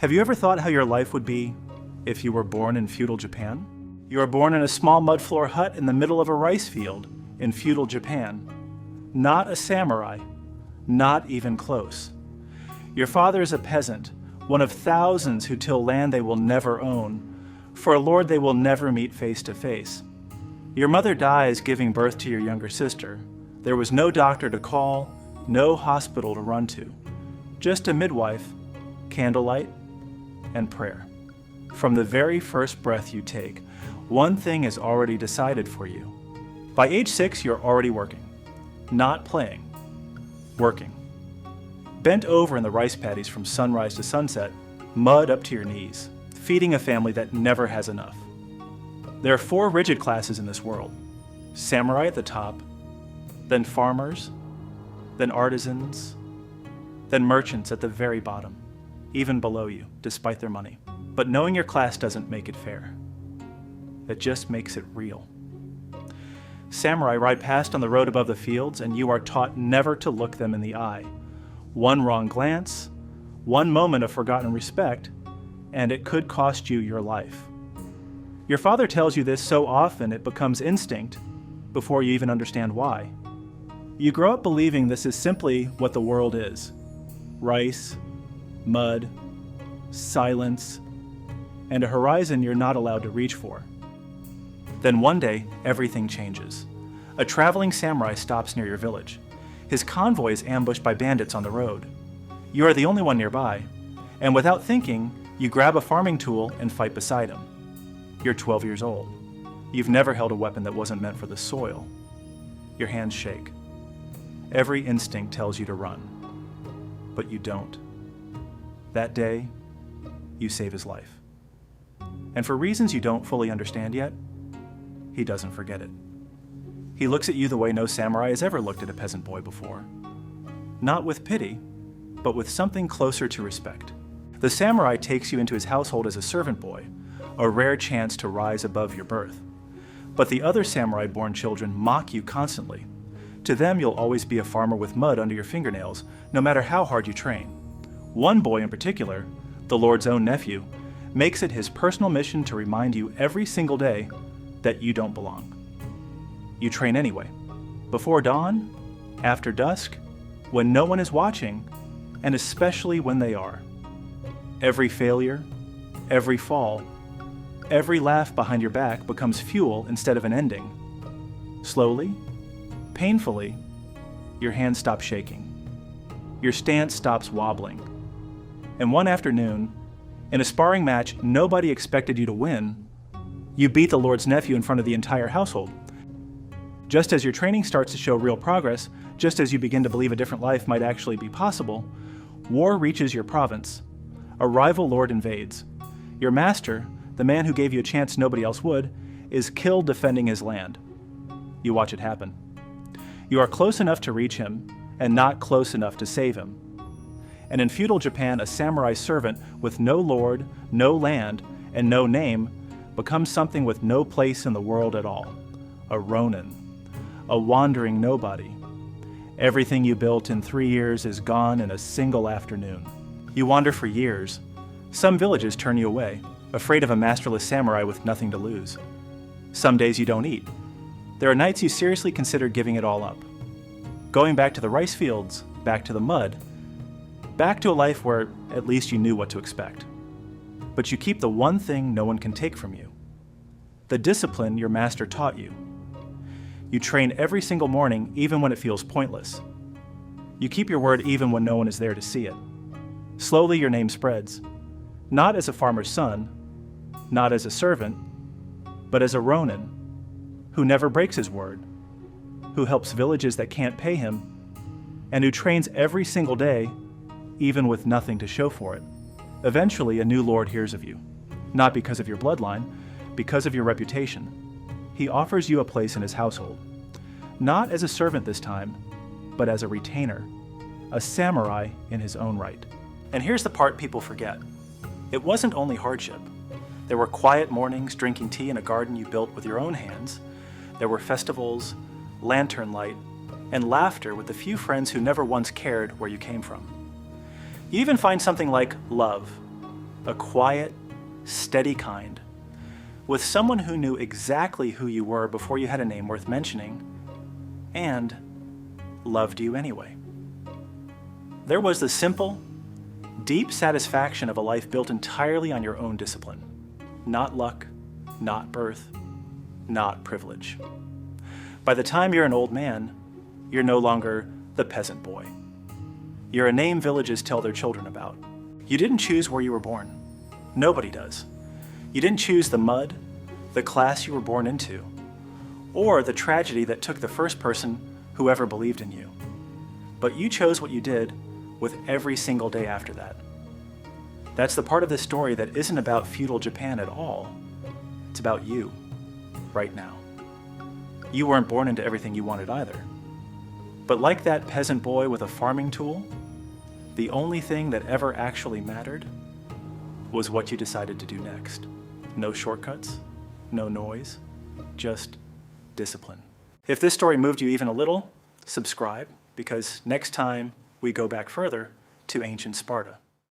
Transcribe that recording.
Have you ever thought how your life would be if you were born in feudal Japan? You are born in a small mud floor hut in the middle of a rice field in feudal Japan. Not a samurai, not even close. Your father is a peasant, one of thousands who till land they will never own, for a lord they will never meet face to face. Your mother dies giving birth to your younger sister. There was no doctor to call, no hospital to run to, just a midwife, candlelight, and prayer. From the very first breath you take, one thing is already decided for you. By age 6, you're already working. Not playing, working. Bent over in the rice paddies from sunrise to sunset, mud up to your knees, feeding a family that never has enough. There are 4 rigid classes in this world. Samurai at the top, then farmers, then artisans, then merchants at the very bottom, even below you, despite their money. But knowing your class doesn't make it fair. It just makes it real. Samurai ride past on the road above the fields, and you are taught never to look them in the eye. One wrong glance, one moment of forgotten respect, and it could cost you your life. Your father tells you this so often it becomes instinct before you even understand why. You grow up believing this is simply what the world is. Rice, mud, silence, and a horizon you're not allowed to reach for. Then one day, everything changes. A traveling samurai stops near your village. His convoy is ambushed by bandits on the road. You are the only one nearby, and without thinking, you grab a farming tool and fight beside him. You're 12 years old. You've never held a weapon that wasn't meant for the soil. Your hands shake. Every instinct tells you to run, but you don't. That day, you save his life. And for reasons you don't fully understand yet, he doesn't forget it. He looks at you the way no samurai has ever looked at a peasant boy before. Not with pity, but with something closer to respect. The samurai takes you into his household as a servant boy, a rare chance to rise above your birth. But the other samurai-born children mock you constantly. To them, you'll always be a farmer with mud under your fingernails, no matter how hard you train. One boy in particular, the Lord's own nephew, makes it his personal mission to remind you every single day that you don't belong. You train anyway. Before dawn, after dusk, when no one is watching, and especially when they are. Every failure, every fall, every laugh behind your back becomes fuel instead of an ending. Slowly, painfully, your hands stop shaking. Your stance stops wobbling. And one afternoon, in a sparring match nobody expected you to win, you beat the Lord's nephew in front of the entire household. Just as your training starts to show real progress, just as you begin to believe a different life might actually be possible, war reaches your province. A rival lord invades. Your master, the man who gave you a chance nobody else would, is killed defending his land. You watch it happen. You are close enough to reach him, and not close enough to save him. And in feudal Japan, a samurai servant with no lord, no land, and no name becomes something with no place in the world at all. A ronin. A wandering nobody. Everything you built in 3 years is gone in a single afternoon. You wander for years. Some villages turn you away, afraid of a masterless samurai with nothing to lose. Some days you don't eat. There are nights you seriously consider giving it all up. Going back to the rice fields, back to the mud, back to a life where at least you knew what to expect. But you keep the one thing no one can take from you. The discipline your master taught you. You train every single morning, even when it feels pointless. You keep your word even when no one is there to see it. Slowly your name spreads, not as a farmer's son, not as a servant, but as a ronin, who never breaks his word, who helps villages that can't pay him, and who trains every single day, even with nothing to show for it. Eventually, a new lord hears of you, not because of your bloodline, because of your reputation. He offers you a place in his household, not as a servant this time, but as a retainer, a samurai in his own right. And here's the part people forget. It wasn't only hardship. There were quiet mornings drinking tea in a garden you built with your own hands. There were festivals, lantern light, and laughter with the few friends who never once cared where you came from. You even find something like love, a quiet, steady kind, with someone who knew exactly who you were before you had a name worth mentioning, and loved you anyway. There was the simple, deep satisfaction of a life built entirely on your own discipline. Not luck, not birth, not privilege. By the time you're an old man, you're no longer the peasant boy. You're a name villages tell their children about. You didn't choose where you were born. Nobody does. You didn't choose the mud, the class you were born into, or the tragedy that took the first person who ever believed in you. But you chose what you did with every single day after that. That's the part of this story that isn't about feudal Japan at all. It's about you, right now. You weren't born into everything you wanted either. But like that peasant boy with a farming tool, the only thing that ever actually mattered was what you decided to do next. No shortcuts, no noise, just discipline. If this story moved you even a little, subscribe, because next time we go back further to ancient Sparta.